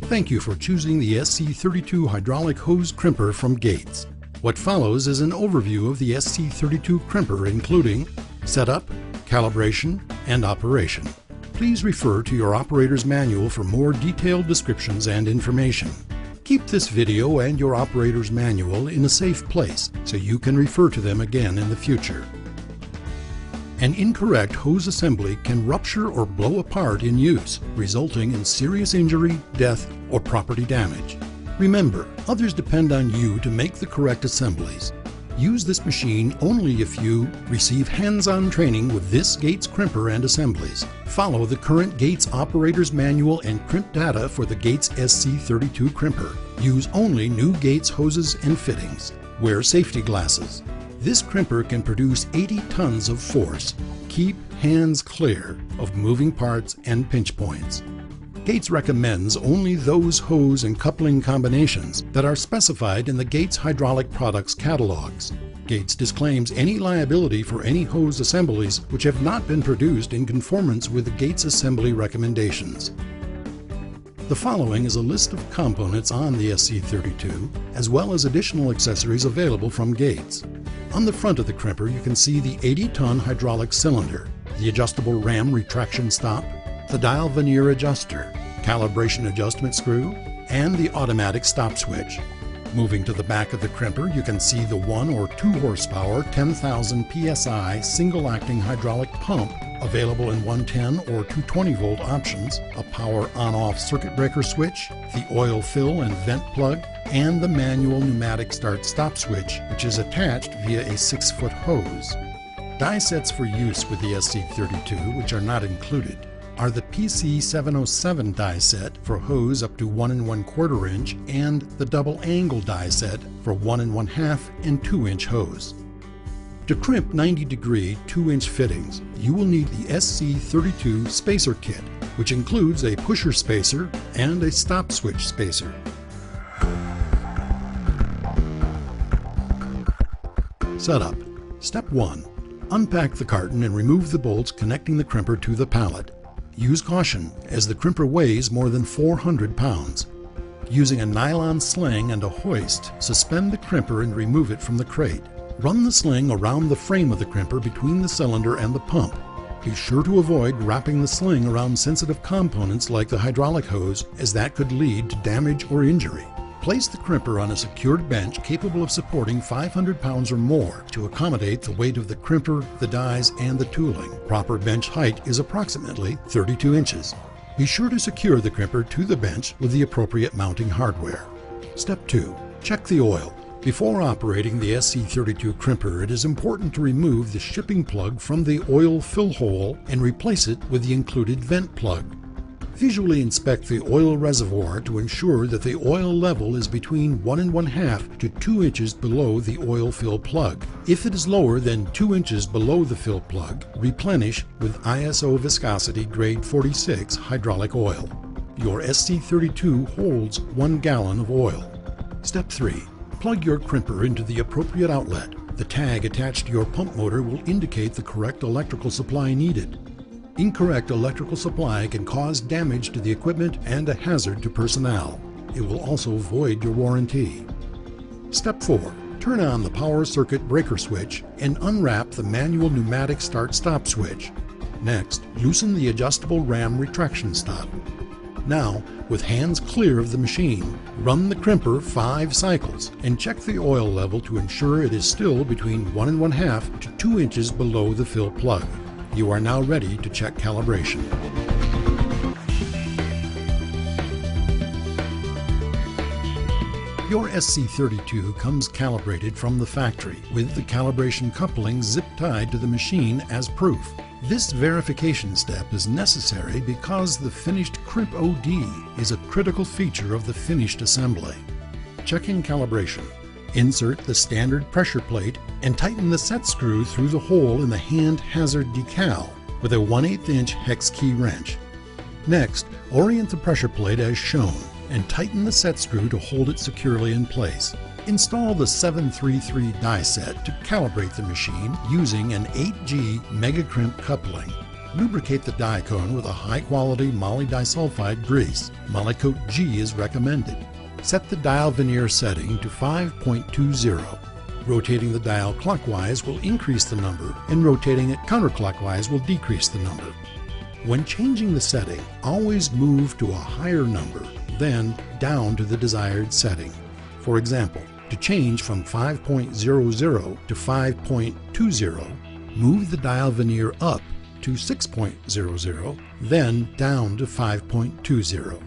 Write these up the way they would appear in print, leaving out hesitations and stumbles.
Thank you for choosing the SC32 hydraulic hose crimper from Gates. What follows is an overview of the SC32 crimper, including setup, calibration, and operation. Please refer to your operator's manual for more detailed descriptions and information. Keep this video and your operator's manual in a safe place so you can refer to them again in the future. An incorrect hose assembly can rupture or blow apart in use, resulting in serious injury, death, or property damage. Remember, others depend on you to make the correct assemblies. Use this machine only if you receive hands-on training with this Gates crimper and assemblies. Follow the current Gates operator's manual and crimp data for the Gates SC32 crimper. Use only new Gates hoses and fittings. Wear safety glasses. This crimper can produce 80 tons of force. Keep hands clear of moving parts and pinch points. Gates recommends only those hose and coupling combinations that are specified in the Gates hydraulic products catalogs. Gates disclaims any liability for any hose assemblies which have not been produced in conformance with the Gates assembly recommendations. The following is a list of components on the SC32, as well as additional accessories available from Gates. On the front of the crimper you can see the 80-ton hydraulic cylinder, the adjustable ram retraction stop, the dial vernier adjuster, calibration adjustment screw, and the automatic stop switch. Moving to the back of the crimper, you can see the 1 or 2 horsepower 10,000 psi single-acting hydraulic pump available in 110 or 220 volt options, a power on-off circuit breaker switch, the oil fill and vent plug, and the manual pneumatic start-stop switch, which is attached via a 6-foot hose. Die sets for use with the SC32, which are not included, are the PC707 die set for hose up to 1 1/4 inch and the double angle die set for 1 1/2 and 2 inch hose. To crimp 90-degree 2-inch fittings, you will need the SC32 spacer kit, which includes a pusher spacer and a stop switch spacer. Setup. Step 1. Unpack the carton and remove the bolts connecting the crimper to the pallet. Use caution, as the crimper weighs more than 400 pounds. Using a nylon sling and a hoist, suspend the crimper and remove it from the crate. Run the sling around the frame of the crimper between the cylinder and the pump. Be sure to avoid wrapping the sling around sensitive components like the hydraulic hose, as that could lead to damage or injury. Place the crimper on a secured bench capable of supporting 500 pounds or more to accommodate the weight of the crimper, the dies, and the tooling. Proper bench height is approximately 32 inches. Be sure to secure the crimper to the bench with the appropriate mounting hardware. Step 2. Check the oil. Before operating the SC32 crimper, it is important to remove the shipping plug from the oil fill hole and replace it with the included vent plug. Visually inspect the oil reservoir to ensure that the oil level is between 1 1/2 to 2 inches below the oil fill plug. If it is lower than 2 inches below the fill plug, replenish with ISO viscosity grade 46 hydraulic oil. Your SC32 holds 1 gallon of oil. Step 3. Plug your crimper into the appropriate outlet. The tag attached to your pump motor will indicate the correct electrical supply needed. Incorrect electrical supply can cause damage to the equipment and a hazard to personnel. It will also void your warranty. Step 4. Turn on the power circuit breaker switch and unwrap the manual pneumatic start-stop switch. Next, loosen the adjustable ram retraction stop. Now, with hands clear of the machine, run the crimper 5 cycles and check the oil level to ensure it is still between 1 1/2 to 2 inches below the fill plug. You are now ready to check calibration. Your SC32 comes calibrated from the factory with the calibration coupling zip-tied to the machine as proof. This verification step is necessary because the finished crimp OD is a critical feature of the finished assembly. Checking calibration. Insert the standard pressure plate and tighten the set screw through the hole in the hand hazard decal with a 1/8 inch hex key wrench. Next, orient the pressure plate as shown and tighten the set screw to hold it securely in place. Install the 733 die set to calibrate the machine using an 8G Mega Crimp coupling. Lubricate the die cone with a high-quality moly disulfide grease. Molykote G is recommended. Set the dial veneer setting to 5.20. Rotating the dial clockwise will increase the number, and rotating it counterclockwise will decrease the number. When changing the setting, always move to a higher number, then down to the desired setting. For example, to change from 5.00 to 5.20, move the dial veneer up to 6.00, then down to 5.20.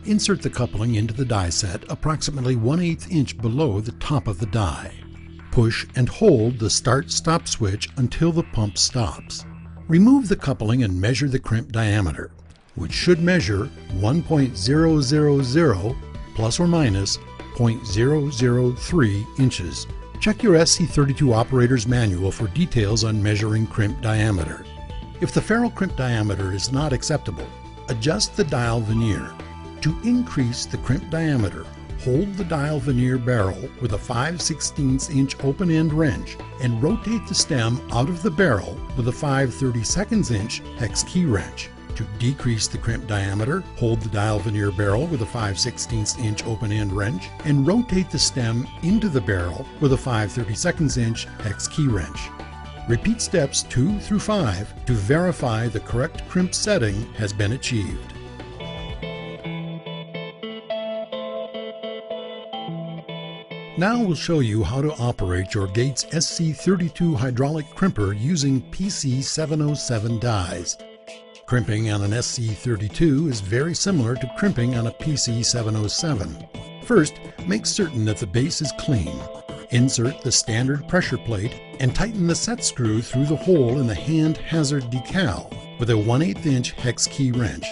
Insert the coupling into the die set approximately 1/8 inch below the top of the die. Push and hold the start-stop switch until the pump stops. Remove the coupling and measure the crimp diameter, which should measure 1.000 plus or minus 0.003 inches. Check your SC32 operator's manual for details on measuring crimp diameter. If the ferrule crimp diameter is not acceptable, adjust the dial veneer. To increase the crimp diameter, hold the dial veneer barrel with a 5/16 inch open-end wrench and rotate the stem out of the barrel with a 5/32 inch hex key wrench. To decrease the crimp diameter, hold the dial veneer barrel with a 5/16 inch open-end wrench and rotate the stem into the barrel with a 5/32 inch hex key wrench. Repeat steps 2 through 5 to verify the correct crimp setting has been achieved. Now we'll show you how to operate your Gates SC32 hydraulic crimper using PC707 dies. Crimping on an SC32 is very similar to crimping on a PC707. First, make certain that the base is clean. Insert the standard pressure plate and tighten the set screw through the hole in the hand hazard decal with a 1/8 inch hex key wrench.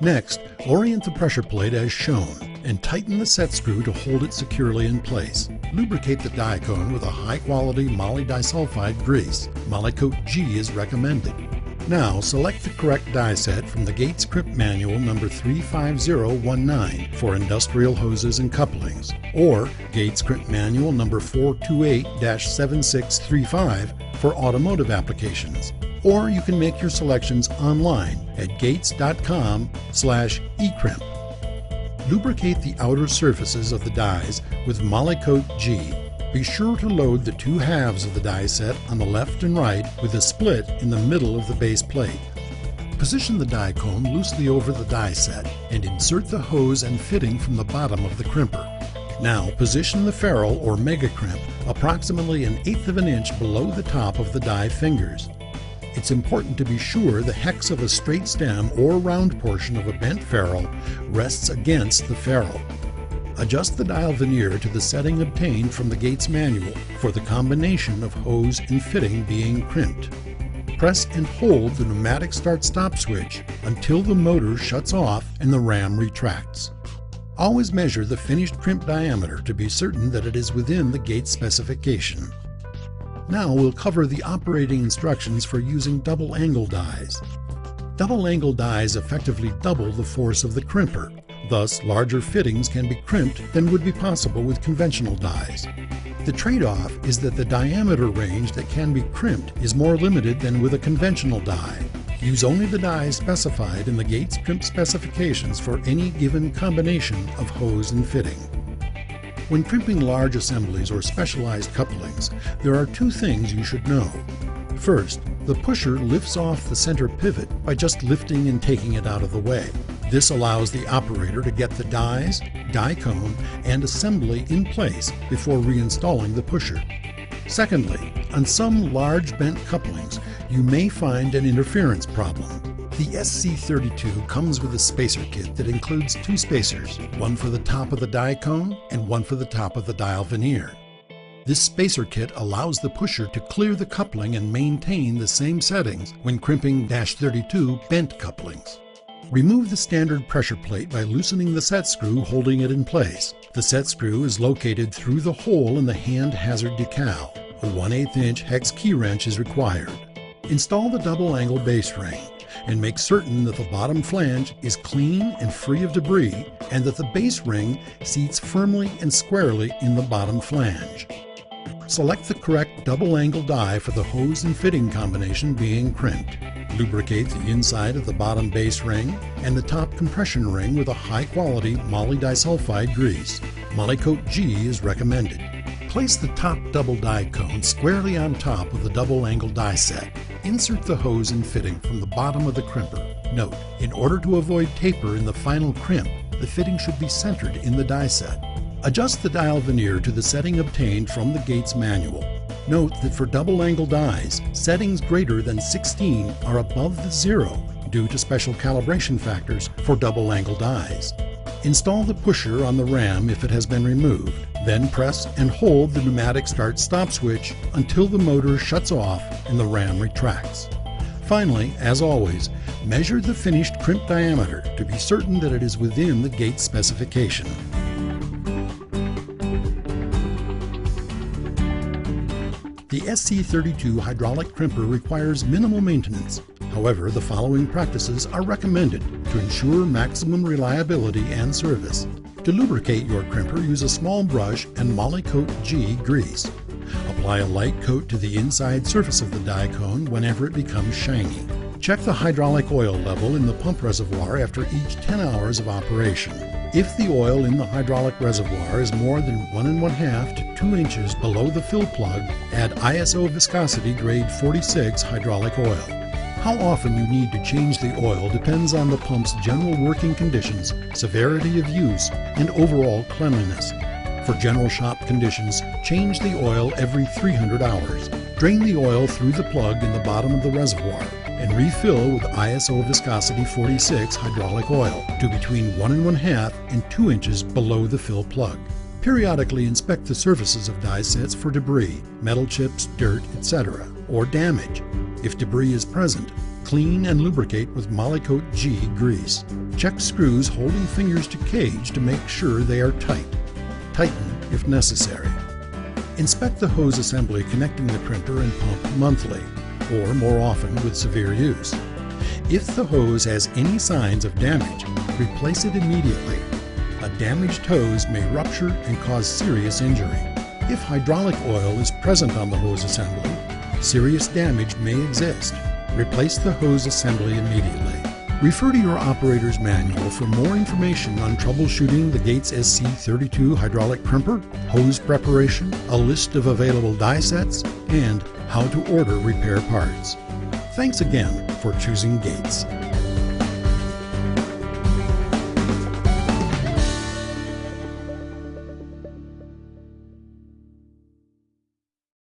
Next, orient the pressure plate as shown and tighten the set screw to hold it securely in place. Lubricate the die cone with a high-quality moly disulfide grease. Molykote G is recommended. Now select the correct die set from the Gates Crimp Manual number 35019 for industrial hoses and couplings, or Gates Crimp Manual number 428-7635 for automotive applications. Or you can make your selections online at gates.com/ecrimp. Lubricate the outer surfaces of the dies with Molykote G. Be sure to load the two halves of the die set on the left and right with a split in the middle of the base plate. Position the die cone loosely over the die set and insert the hose and fitting from the bottom of the crimper. Now position the ferrule or mega crimp approximately 1/8 of an inch below the top of the die fingers. It's important to be sure the hex of a straight stem or round portion of a bent ferrule rests against the ferrule. Adjust the dial veneer to the setting obtained from the Gates manual for the combination of hose and fitting being crimped. Press and hold the pneumatic start-stop switch until the motor shuts off and the ram retracts. Always measure the finished crimp diameter to be certain that it is within the Gates specification. Now we'll cover the operating instructions for using double angle dies. Double angle dies effectively double the force of the crimper. Thus, larger fittings can be crimped than would be possible with conventional dies. The trade-off is that the diameter range that can be crimped is more limited than with a conventional die. Use only the dies specified in the Gates crimp specifications for any given combination of hose and fitting. When crimping large assemblies or specialized couplings, there are two things you should know. First, the pusher lifts off the center pivot by just lifting and taking it out of the way. This allows the operator to get the dies, die cone, and assembly in place before reinstalling the pusher. Secondly, on some large bent couplings, you may find an interference problem. The SC32 comes with a spacer kit that includes two spacers, one for the top of the die cone and one for the top of the dial veneer. This spacer kit allows the pusher to clear the coupling and maintain the same settings when crimping -32 bent couplings. Remove the standard pressure plate by loosening the set screw holding it in place. The set screw is located through the hole in the hand hazard decal. A 1/8 inch hex key wrench is required. Install the double angle base ring and make certain that the bottom flange is clean and free of debris and that the base ring seats firmly and squarely in the bottom flange. Select the correct double-angle die for the hose and fitting combination being crimped. Lubricate the inside of the bottom base ring and the top compression ring with a high-quality moly disulfide grease. Molykote G is recommended. Place the top double die cone squarely on top of the double-angle die set. Insert the hose and fitting from the bottom of the crimper. Note, in order to avoid taper in the final crimp, the fitting should be centered in the die set. Adjust the dial veneer to the setting obtained from the Gates manual. Note that for double-angle dies, settings greater than 16 are above the 0 due to special calibration factors for double-angle dies. Install the pusher on the ram if it has been removed. Then press and hold the pneumatic start-stop switch until the motor shuts off and the ram retracts. Finally, as always, measure the finished crimp diameter to be certain that it is within the Gates specification. The SC32 hydraulic crimper requires minimal maintenance. However, the following practices are recommended to ensure maximum reliability and service. To lubricate your crimper, use a small brush and Molykote G grease. Apply a light coat to the inside surface of the die cone whenever it becomes shiny. Check the hydraulic oil level in the pump reservoir after each 10 hours of operation. If the oil in the hydraulic reservoir is more than 1 1/2 to 2 inches below the fill plug, add ISO viscosity grade 46 hydraulic oil. How often you need to change the oil depends on the pump's general working conditions, severity of use, and overall cleanliness. For general shop conditions, change the oil every 300 hours. Drain the oil through the plug in the bottom of the reservoir and refill with ISO viscosity 46 hydraulic oil to between 1 1/2 and 2 inches below the fill plug. Periodically inspect the surfaces of die sets for debris, metal chips, dirt, etc., or damage. If debris is present, clean and lubricate with Molykote G grease. Check screws holding fingers to cage to make sure they are tight. Tighten if necessary. Inspect the hose assembly connecting the crimper and pump monthly, or more often with severe use. If the hose has any signs of damage, replace it immediately. A damaged hose may rupture and cause serious injury. If hydraulic oil is present on the hose assembly, serious damage may exist. Replace the hose assembly immediately. Refer to your operator's manual for more information on troubleshooting the Gates SC32 hydraulic crimper, hose preparation, a list of available die sets, and how to order repair parts. Thanks again for choosing Gates.